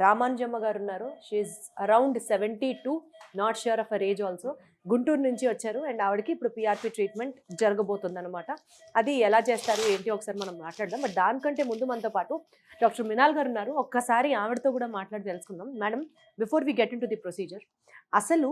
రామాంజమ్మ గారు ఉన్నారు. She around 72, not sure of her age also. Guntur నుంచి వచ్చారు అండ్ ఆవిడకి ఇప్పుడు పిఆర్పి ట్రీట్మెంట్ జరగబోతుంది అనమాట. అది ఎలా చేస్తారు ఏంటి ఒకసారి మనం మాట్లాడదాం. బట్ దానికంటే ముందు మనతో పాటు డాక్టర్ మినాల్ గారు ఉన్నారు. ఒక్కసారి ఆవిడతో కూడా మాట్లాడి తెలుసుకుందాం. Madam, before we get into the procedure, అసలు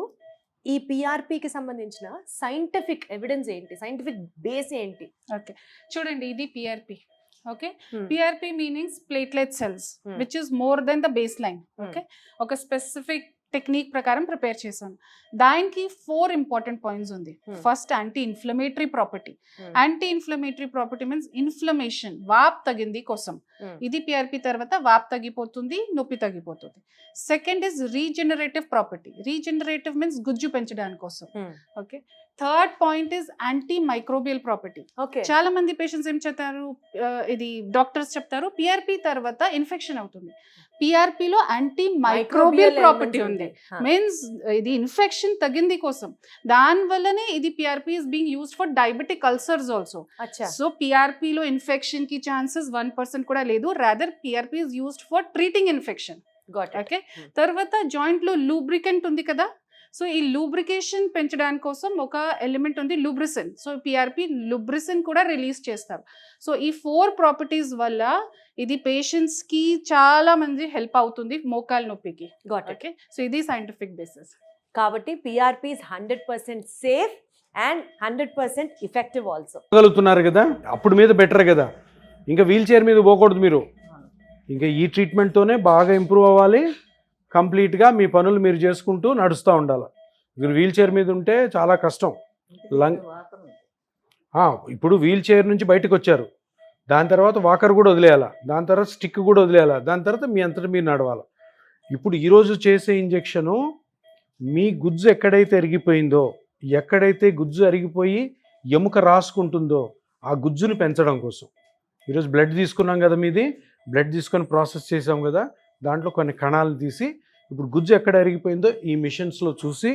ఈ పిఆర్పికి సంబంధించిన సైంటిఫిక్ ఎవిడెన్స్ ఏంటి, సైంటిఫిక్ బేస్ ఏంటి? ఓకే, చూడండి, ఇది పిఆర్పి. ఓకే, పిఆర్పి meanings platelet cells which is more than the base line. Okay, ఒక స్పెసిఫిక్ టెక్నిక్ ప్రకారం ప్రిపేర్ చేశాను. దానికి 4 ఇంపార్టెంట్ పాయింట్స్ ఉంది. First, anti inflammatory property. Anti inflammatory property means inflammation, వాప్ తగ్గింది కోసం. ఇది పిఆర్పి తర్వాత వాప్ తగ్గిపోతుంది, నొప్పి తగ్గిపోతుంది. Second is regenerative property. Regenerative means గుజ్జు పెంచడానికి కోసం. Okay, third point is anti microbial property. చాలా మంది పేషెంట్స్ ఏం చెప్తారు, ఇది డాక్టర్స్ చెప్తారు, పిఆర్పి తర్వాత ఇన్ఫెక్షన్ అవుతుంది. పిఆర్పిలో యాంటీ మైక్రోబియల్ ప్రాపర్టీ ఉంది. మీన్స్ ఇది ఇన్ఫెక్షన్ తగ్గింది కోసం. దాని వల్లనే ఇది పిఆర్పి is being used for diabetic ulcers also. So పిఆర్పిలో ఇన్ఫెక్షన్ కి ఛాన్సెస్ 1% కూడా లేదు. రాదర్ పిఆర్పి is used for treating infection. Okay, తర్వాత జాయింట్ లో లూబ్రికెంట్ ఉంది కదా, సో ఈ లూబ్రికేషన్ పెంచడానికి కోసం ఒక ఎలిమెంట్ ఉంది, లూబ్రిసిన్. సో పిఆర్పి లూబ్రిసిన్ కూడా రిలీజ్ చేస్తారు. సో ఈ 4 ప్రాపర్టీస్ వల్ల ఇది పేషెంట్స్ కి చాలా మంది హెల్ప్ అవుతుంది మోకాలు నొప్పికి. ఓకే, సో ఇది సైంటిఫిక్ బేసిస్. కాబట్టి PRP is 100% safe and 100% effective also. గలుగుతున్నారు కదా, అప్పుడు మీద బెటర్ కదా, ఇంకా వీల్ చైర్ మీద పోకూడదు మీరు. ఇంకా ఈ ట్రీట్మెంట్తోనే బాగా ఇంప్రూవ్ అవ్వాలి. కంప్లీట్గా మీ పనులు మీరు చేసుకుంటూ నడుస్తూ ఉండాలి. మీరు వీల్ చైర్ మీద ఉంటే చాలా కష్టం. ఇప్పుడు వీల్ చైర్ నుంచి బయటకు వచ్చారు, దాని తర్వాత వాకర్ కూడా వదిలేయాలా, దాని తర్వాత స్టిక్ కూడా వదిలేయాలా, దాని తర్వాత మీ అంతటా మీరు నడవాలి. ఇప్పుడు ఈరోజు చేసే ఇంజెక్షను మీ గుజ్జు ఎక్కడైతే అరిగిపోయిందో, ఎక్కడైతే గుజ్జు అరిగిపోయి ఎముక రాసుకుంటుందో ఆ గుజ్జును పెంచడం కోసం. ఈరోజు బ్లడ్ తీసుకున్నాం కదా, మీది బ్లడ్ తీసుకొని ప్రాసెస్ చేసాం కదా, దాంట్లో కొన్ని కణాలు తీసి ఇప్పుడు గుజ్జు ఎక్కడ అరిగిపోయిందో ఈ మిషన్స్లో చూసి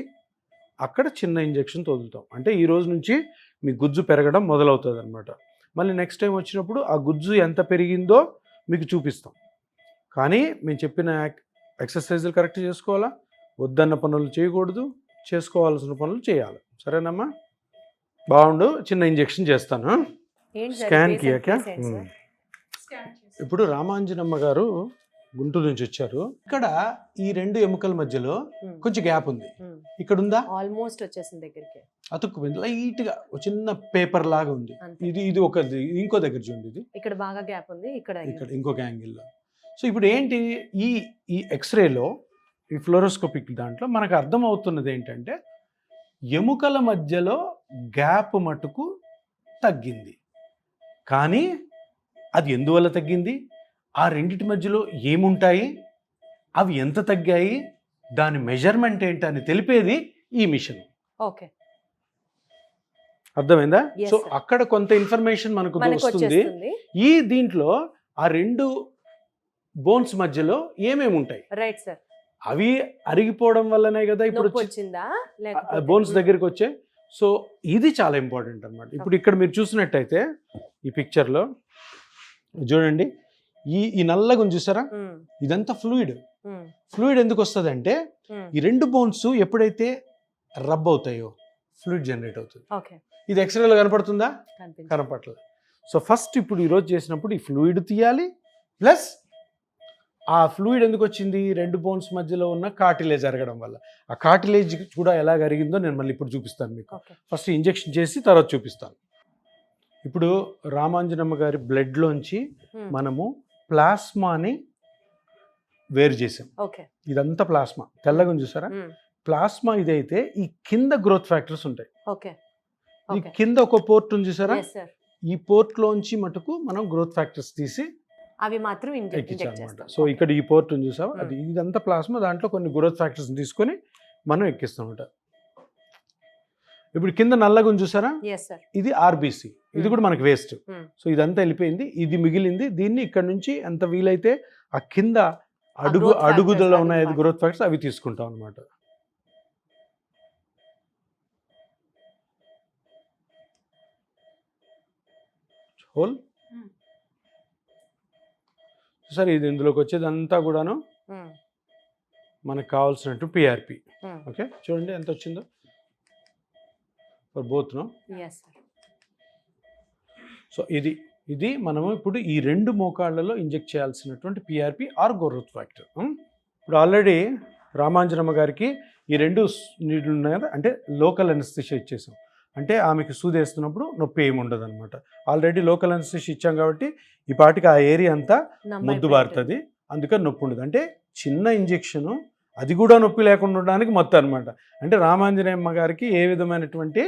అక్కడ చిన్న ఇంజెక్షన్ వదులుతాం. అంటే ఈ రోజు నుంచి మీ గుజ్జు పెరగడం మొదలవుతుంది అనమాట. మళ్ళీ నెక్స్ట్ టైం వచ్చినప్పుడు ఆ గుజ్జు ఎంత పెరిగిందో మీకు చూపిస్తాం. కానీ మేము చెప్పిన ఎక్సర్సైజులు కరెక్ట్ చేసుకోవాలా, వద్దన్న పనులు చేయకూడదు, చేసుకోవాల్సిన పనులు చేయాలి. సరేనమ్మా, బాగుండు. చిన్న ఇంజెక్షన్ చేస్తాను. స్కాన్ కియాక. ఇప్పుడు రామాంజనమ్మ గారు గుంటూరు నుంచి వచ్చారు. ఇక్కడ ఈ 2 ఎముకల మధ్యలో కొంచెం గ్యాప్ ఉంది. ఇక్కడ ఉందా, ఆల్మోస్ట్ వచ్చేసింది దగ్గరికి, అతుక్కుపోయింది. లైట్ గా ఒక చిన్న పేపర్ లాగా ఉంది. ఇది ఒక ఇంకో దగ్గర చూడండి, ఇది ఇక్కడ బాగా గ్యాప్ ఉంది, ఇక్కడ ఇంకొక యాంగిల్లో. సో ఇప్పుడు ఏంటి, ఈ ఎక్స్రేలో, ఈ ఫ్లోరోస్కోపిక్ దాంట్లో మనకు అర్థం అవుతున్నది ఏంటంటే ఎముకల మధ్యలో గ్యాప్ మటుకు తగ్గింది. కానీ అది ఎందువల్ల తగ్గింది, ఆ రెండిటి మధ్యలో ఏముంటాయి, అవి ఎంత తగ్గాయి, దాని మెజర్మెంట్ ఏంటని తెలిపేది ఈ మిషన్. ఓకే, అర్థమైందా? సో అక్కడ కొంత ఇన్ఫర్మేషన్ మనకు వస్తుంది. ఈ దీంట్లో ఆ 2 బోన్స్ మధ్యలో ఏమేమి ఉంటాయి, రైట్ సార్, అవి అరిగిపోవడం వల్లనే కదా ఇప్పుడు బోన్స్ దగ్గరికి వచ్చాయి. సో ఇది చాలా ఇంపార్టెంట్ అన్నమాట. ఇప్పుడు ఇక్కడ మీరు చూసినట్టయితే ఈ పిక్చర్లో చూడండి, ఈ నల్లగా ఉంది చూసారా, ఇదంతా ఫ్లూయిడ్. ఫ్లూయిడ్ ఎందుకు వస్తుంది అంటే ఈ 2 బోన్స్ ఎప్పుడైతే రబ్ అవుతాయో ఫ్లూయిడ్ జనరేట్ అవుతుంది. ఇది ఎక్స్రేలో కనపడుతుందా, కనపడలేదు. సో ఫస్ట్ ఇప్పుడు ఈరోజు చేసినప్పుడు ఈ ఫ్లూయిడ్ తీయాలి, ప్లస్ ఆ ఫ్లూయిడ్ ఎందుకు వచ్చింది, 2 బోన్స్ మధ్యలో ఉన్న కార్టిలేజ్ అరగడం వల్ల. ఆ కార్టిలేజ్ కూడా ఎలా అరిగిందో నేను మళ్ళీ ఇప్పుడు చూపిస్తాను మీకు. ఫస్ట్ ఇంజెక్షన్ చేసి తర్వాత చూపిస్తాను. ఇప్పుడు రామాంజనమ్మ గారి బ్లడ్లోంచి మనము ప్లాస్మాని వేరు చేసాం. ఇదంతా ప్లాస్మా, తెల్లగా చూసారా, ప్లాస్మా. ఇదైతే ఈ కింద గ్రోత్ ఫ్యాక్టర్స్ ఉంటాయి. ఈ కింద ఒక పోర్ట్ ఉంది చూసారా, ఈ పోర్ట్లోంచి మటుకు మనం గ్రోత్ ఫ్యాక్టర్స్ తీసి అవి మాత్రం ఎక్కించాలన్నమాట. సో ఇక్కడ ఈ పోర్ట్ ఉంది చూసావా, అది ఇదంతా ప్లాస్మా, దాంట్లో కొన్ని గ్రోత్ ఫ్యాక్టర్స్ తీసుకొని మనం ఎక్కిస్తామట. ఇప్పుడు కింద నల్లగా చూసారా, ఇది ఆర్బీసీ, ఇది కూడా మనకి వేస్ట్. సో ఇదంతా వెళ్ళిపోయింది, ఇది మిగిలింది. దీన్ని ఇక్కడ నుంచి ఎంత వీలైతే ఆ కింద అడుగుదల ఉన్నాయి గ్రోత్ ఫ్యాక్టర్స్, అవి తీసుకుంటాం అనమాట. హోల్ సరే, ఇది ఇందులోకి వచ్చేదంతా కూడాను మనకు కావాల్సినట్టు పిఆర్పి. ఓకే, చూడండి ఎంత వచ్చిందో ఫర్ బోత్ నో. సో ఇది మనము ఇప్పుడు ఈ 2 మోకాళ్ళలో ఇంజెక్ట్ చేయాల్సినటువంటి పిఆర్పి ఆర్ గ్రోత్ ఫ్యాక్టర్. ఇప్పుడు ఆల్రెడీ రామాంజనమ్మ గారికి ఈ 2 నీళ్ళు ఉన్నాయి కదా, అంటే లోకల్ అనస్థిషియా ఇచ్చేసాం. అంటే ఆమెకి సూదేస్తున్నప్పుడు నొప్పి ఏమి ఉండదు అనమాట. ఆల్రెడీ లోకల్ అనస్థిషియా ఇచ్చాం కాబట్టి ఈ పాటికి ఆ ఏరియా అంతా మొద్దు బారుతుంది, అందుకని నొప్పి ఉండదు. అంటే చిన్న ఇంజెక్షను, అది కూడా నొప్పి లేకుండా ఉండడానికి మొత్తం అనమాట. అంటే రామాంజనేయమ్మ గారికి ఏ విధమైనటువంటి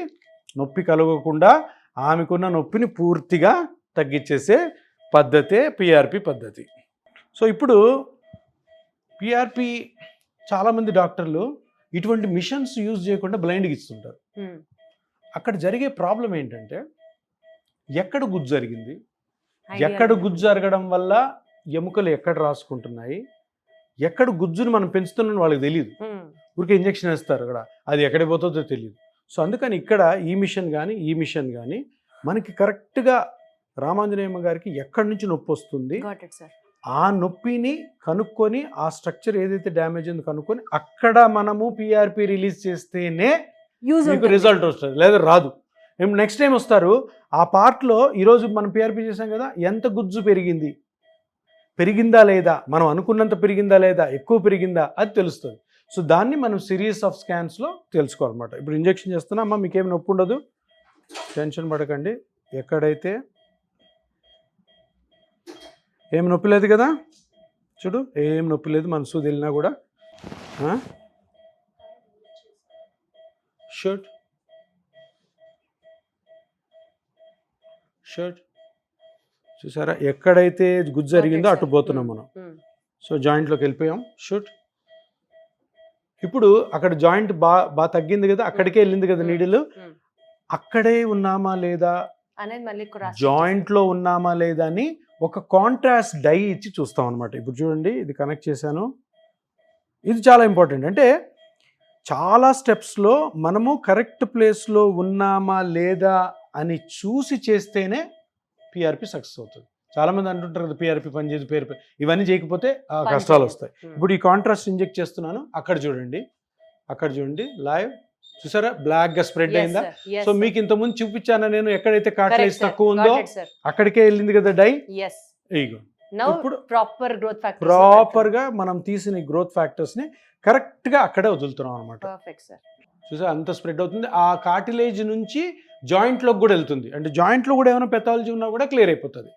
నొప్పి కలగకుండా ఆమెకున్న నొప్పిని పూర్తిగా తగ్గించేసే పద్ధతే పిఆర్పి పద్ధతి. సో ఇప్పుడు పిఆర్పి చాలామంది డాక్టర్లు ఇటువంటి మిషన్స్ యూజ్ చేయకుండా బ్లైండ్గా ఇస్తుంటారు. అక్కడ జరిగే ప్రాబ్లం ఏంటంటే ఎక్కడ గుజ్జు జరిగింది, ఎక్కడ గుజ్జు జరగడం వల్ల ఎముకలు ఎక్కడ రాసుకుంటున్నాయి, ఎక్కడ గుజ్జును మనం పెంచుతున్నాం వాళ్ళకి తెలియదు. ఊరికే ఇంజెక్షన్ వేస్తారు అక్కడ, అది ఎక్కడికి పోతుందో తెలియదు. సో అందుకని ఇక్కడ ఈ మిషన్ కానీ మనకి కరెక్ట్గా రామాంజనేయమ్మ గారికి ఎక్కడి నుంచి నొప్పి వస్తుంది, ఆ నొప్పిని కనుక్కొని ఆ స్ట్రక్చర్ ఏదైతే డ్యామేజ్ ఉందో కనుక్కొని అక్కడ మనము పిఆర్పి రిలీజ్ చేస్తేనే మీకు రిజల్ట్ వస్తుంది, లేదా రాదు. నెక్స్ట్ టైం వస్తారు ఆ పార్ట్లో, ఈరోజు మనం పిఆర్పి చేసాం కదా, ఎంత గుజ్జు పెరిగిందా లేదా, మనం అనుకున్నంత పెరిగిందా లేదా, ఎక్కువ పెరిగిందా, అది తెలుస్తుంది. సో దాన్ని మనం సిరీస్ ఆఫ్ స్కాన్స్లో తెలుసుకోవాలన్నమాట. ఇప్పుడు ఇంజెక్షన్ చేస్తున్నా అమ్మ, మీకేమి నొప్పి ఉండదు, టెన్షన్ పడకండి. ఎక్కడైతే ఏం నొప్పి లేదు కదా, చూడు ఏం నొప్పి లేదు, మన సూది వెళ్ళినా కూడా. షర్ట్ చూసారా, ఎక్కడైతే గుజ్జు జరిగిందో అటు పోతున్నాం మనం. సో జాయింట్లోకి వెళ్ళిపోయాం. షూట్. ఇప్పుడు అక్కడ జాయింట్ బాగా తగ్గింది కదా, అక్కడికే వెళ్ళింది కదా నీడిలు, అక్కడే ఉన్నామా లేదా, జాయింట్లో ఉన్నామా లేదా అని ఒక కాంట్రాస్ట్ డై ఇచ్చి చూస్తాం అనమాట. ఇప్పుడు చూడండి, ఇది కనెక్ట్ చేశాను. ఇది చాలా ఇంపార్టెంట్. అంటే చాలా స్టెప్స్లో మనము కరెక్ట్ ప్లేస్లో ఉన్నామా లేదా అని చూసి చేస్తేనే పిఆర్పి సక్సెస్ అవుతుంది. చాలామంది అంటుంటారు కదా, పిఆర్పి పనిచేసి పిఆర్పి, ఇవన్నీ చేయకపోతే కష్టాలు వస్తాయి. ఇప్పుడు ఈ కాంట్రాస్ట్ ఇంజెక్ట్ చేస్తున్నాను, అక్కడ చూడండి లైవ్, చూసారా బ్లాక్గా స్ప్రెడ్ అయిందా. సో మీకు ఇంతకుముందు చూపించాను నేను, ఎక్కడైతే కార్టిలేజ్ తక్కువ ఉందో అక్కడికే వెళ్ళింది కదా డై. ఇగో ఇప్పుడు ప్రాపర్గా మనం తీసిన గ్రోత్ ఫ్యాక్టర్స్ ని కరెక్ట్ గా అక్కడే వదులుతున్నాం అనమాట. చూసా అంత స్ప్రెడ్ అవుతుంది. ఆ కార్టిలేజ్ నుంచి జాయింట్ లోకి కూడా వెళ్తుంది. అంటే జాయింట్ లో కూడా ఏమైనా పెథాలజీ ఉన్నా కూడా క్లియర్ అయిపోతుంది.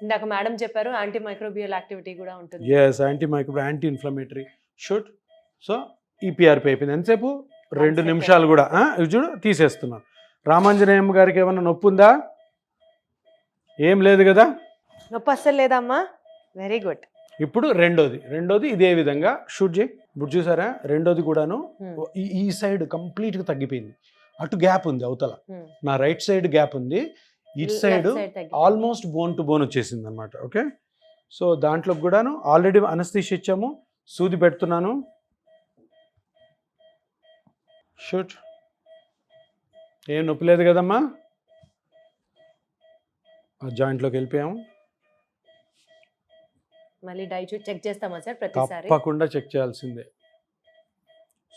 ఇందాక మేడం చెప్పారు యాంటీ మైక్రోబియల్ యాక్టివిటీ కూడా ఉంటుంది. Yes, anti inflammatory should. So ఈ పిఆర్పి అయిపోయింది. ఎంతసేపు 2 నిమిషాలు కూడా. ఇవి చూడు తీసేస్తున్నాను. రామాంజనేయమ్మ గారికి ఏమన్నా నొప్పి ఉందా? ఏం లేదు కదా, నొప్పి అస్సలు లేదమ్మా. Very good. ఇప్పుడు రెండోది ఇదే విధంగా షూట్ చేయి. ఇప్పుడు చూసారా, రెండోది కూడాను ఈ సైడ్ కంప్లీట్ గా తగ్గిపోయింది. అటు గ్యాప్ ఉంది, అవతల నా రైట్ సైడ్ గ్యాప్ ఉంది, ఇటు side almost bone to bone వచ్చేసింది అనమాట. ఓకే, సో దాంట్లో కూడాను ఆల్రెడీ అనస్థీషియా ఇచ్చాము, సూది పెడుతున్నాను. షూట్. ఏం నొప్పి లేదు కదమ్మా. జాయింట్లోకి వెళ్ళిపోయాము. మళ్ళీ డై చెక్ చేస్తామా సార్ ప్రతిసారి? తప్పకుండా చెక్ చేయాల్సిందే.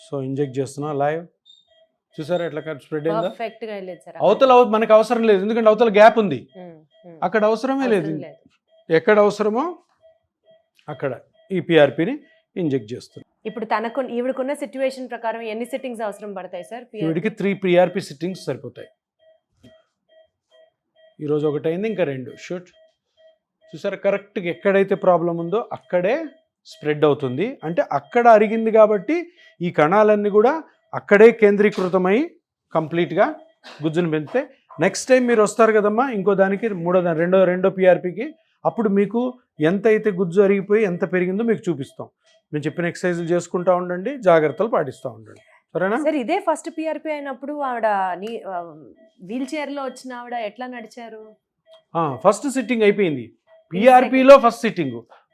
సో ఇంజెక్ట్ చేస్తున్నా లైవ్. చూసారా ఎట్లా స్ప్రెడ్ అయిందా? పర్ఫెక్ట్ గా లేదు సార్. అవతల మనకు అవసరం లేదు, ఎందుకంటే అవతల గ్యాప్ ఉంది, అక్కడ అవసరమే లేదు. ఎక్కడ అవసరమో అక్కడ ఈ పిఆర్పిని ఇంజెక్ట్ చేస్తున్నాం. ఇప్పుడు ఈవిడకున్న సిచ్యువేషన్ ప్రకారం ఎన్ని సిట్టింగ్స్ అవసరం పడతాయి సార్? ఈవిడికి 3 పిఆర్పి సిట్టింగ్స్ సరిపోతాయి. ఈరోజు ఒకటి అయింది, ఇంకా 2. షూట్. చూసారా కరెక్ట్గా ఎక్కడైతే ప్రాబ్లం ఉందో అక్కడే స్ప్రెడ్ అవుతుంది. అంటే అక్కడ అరిగింది కాబట్టి ఈ కణాలన్నీ కూడా అక్కడే కేంద్రీకృతమై కంప్లీట్గా గుజ్జును పెంచితే, నెక్స్ట్ టైం మీరు వస్తారు కదమ్మా ఇంకో దానికి, రెండో పిఆర్పికి, అప్పుడు మీకు ఎంత అయితే గుజ్జు అరిగిపోయి ఎంత పెరిగిందో మీకు చూపిస్తాం. మేము చెప్పిన ఎక్సర్సైజులు చేసుకుంటూ ఉండండి, జాగ్రత్తలు పాటిస్తూ ఉండండి. సరేనా సార్? ఇదే ఫస్ట్ పిఆర్పి అయినప్పుడు ఆవిడ వీల్ చైర్లో వచ్చిన ఆవిడ ఎట్లా నడిచారు? ఫస్ట్ సిట్టింగ్ అయిపోయింది. పిఆర్పిలో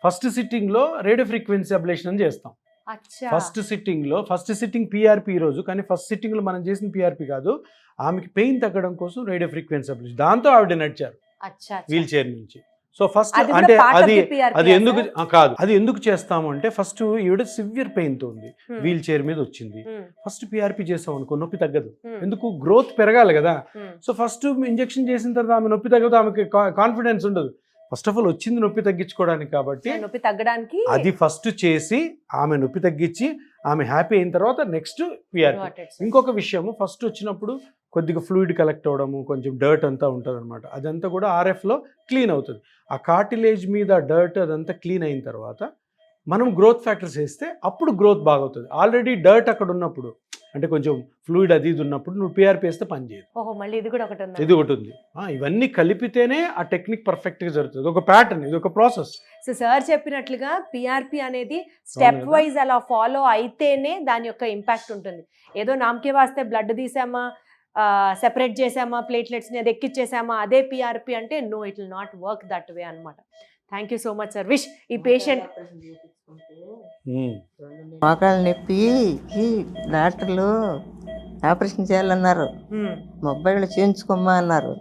ఫస్ట్ సిట్టింగ్లో రేడియో ఫ్రీక్వెన్సీ అబ్లేషన్ అని చేస్తాం. ఫస్ట్ సిట్టింగ్ పిఆర్పి ఈరోజు, కానీ ఫస్ట్ సిట్టింగ్లో మనం చేసిన పిఆర్పి కాదు, ఆమెకి పెయిన్ తగ్గడం కోసం రేడియో ఫ్రీక్వెన్సీ అబ్లేషన్, దాంతో ఆవిడ నడిచారు వీల్ చైర్ నుంచి. సో ఫస్ట్ అది కూడా అంటే part of అది the PRP అది ఆ, ఎందుకు sir? కాదు, అది ఎందుకు చేస్తాము అంటే ఫస్ట్ ఈవిడ సివియర్ పెయిన్ తో ఉంది, Hmm. వీల్ చైర్ మీద వచ్చింది. Hmm. ఫస్ట్ పిఆర్పి చేసాం అనుకో నొప్పి తగ్గదు, Hmm. ఎందుకు గ్రోత్ పెరగాలి కదా. Hmm. సో ఫస్ట్ ఇంజెక్షన్ చేసిన తర్వాత ఆమె నొప్పి తగ్గదు, ఆమెకి కాన్ఫిడెన్స్ ఉండదు. ఫస్ట్ ఆఫ్ ఆల్ వచ్చింది నొప్పి తగ్గించుకోవడానికి కాబట్టి సో నొప్పి తగ్గడానికి అది ఫస్ట్ చేసి ఆమె నొప్పి తగ్గించి ఆమె హ్యాపీ అయిన తర్వాత నెక్స్ట్ పిఆర్పి. Noted, sir. ఇంకొక విషయము, ఫస్ట్ వచ్చినప్పుడు కొద్దిగా ఫ్లూయిడ్ కలెక్ట్ అవ్వడము, కొంచెం డర్ట్ అంతా ఉంటుంది అనమాట. అదంతా కూడా ఆర్ఎఫ్లో క్లీన్ అవుతుంది. ఆ కార్టిలేజ్ మీద డర్ట్ అదంతా క్లీన్ అయిన తర్వాత మనం గ్రోత్ ఫ్యాక్టర్స్ వేస్తే అప్పుడు గ్రోత్ బాగా అవుతుంది. ఆల్రెడీ డర్ట్ అక్కడ ఉన్నప్పుడు అంటే కొంచెం ఫ్లూయిడ్ అది ఇది ఉన్నప్పుడు నువ్వు పిఆర్పి వేస్తే పని చేయదు. ఓహో మళ్ళీ ఇది కూడా ఒకటి ఉంది. ఇది ఒకటి ఉంది. ఇవన్నీ కలిపితేనే ఆ టెక్నిక్ పర్ఫెక్ట్గా జరుగుతుంది. ఒక ప్యాటర్న్, ఇది ఒక ప్రాసెస్. సో సార్ చెప్పినట్లుగా పిఆర్పి అనేది స్టెప్ కదా. వైజ్ అలా ఫాలో అయితేనే దాని యొక్క ఇంపాక్ట్ ఉంటుంది. ఏదో నామకే వాస్తే బ్లడ్ తీసామా, సెపరేట్ చేసామా, ప్లేట్లెట్స్ని అది ఎక్కిచ్చేసామా, అదే పిఆర్పి అంటే no, it will not work that way అనమాట. Thank you so much sir. Wish ఈ పేషెంట్ మోకాళ్ళ నొప్పి డాక్టర్లు ఆపరేషన్ చేయాలన్నారు, మొబైల్ చేయించుకోమ్మా అన్నారు.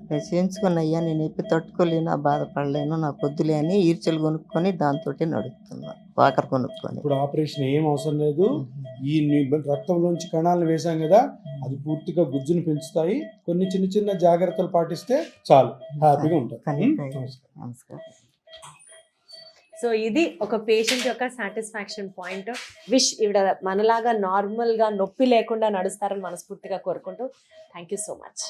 నేను చేయించుకున్న అయ్యా, నేను నొప్పి తట్టుకోలేను, బాధపడలేను, నాకు వద్దులే అని ఈర్చలు కొనుక్కొని దాంతో నడుపుతున్నా, వాకర్ కొనుక్కొని. ఇప్పుడు ఆపరేషన్ ఏం అవసరం లేదు. ఈ రక్తంలోంచి కణాలను వేసాం కదా, అది పూర్తిగా గుజ్జును పెంచుతాయి. కొన్ని చిన్న చిన్న జాగ్రత్తలు పాటిస్తే చాలు, హ్యాపీగా ఉంటారు. నమస్కారం. సో ఇది ఒక పేషెంట్ యొక్క సాటిస్ఫాక్షన్ పాయింట్. విష్ ఈవిడ మనలాగా నార్మల్గా నొప్పి లేకుండా నడుస్తారని మనస్ఫూర్తిగా కోరుకుంటూ థ్యాంక్ యూ సో మచ్.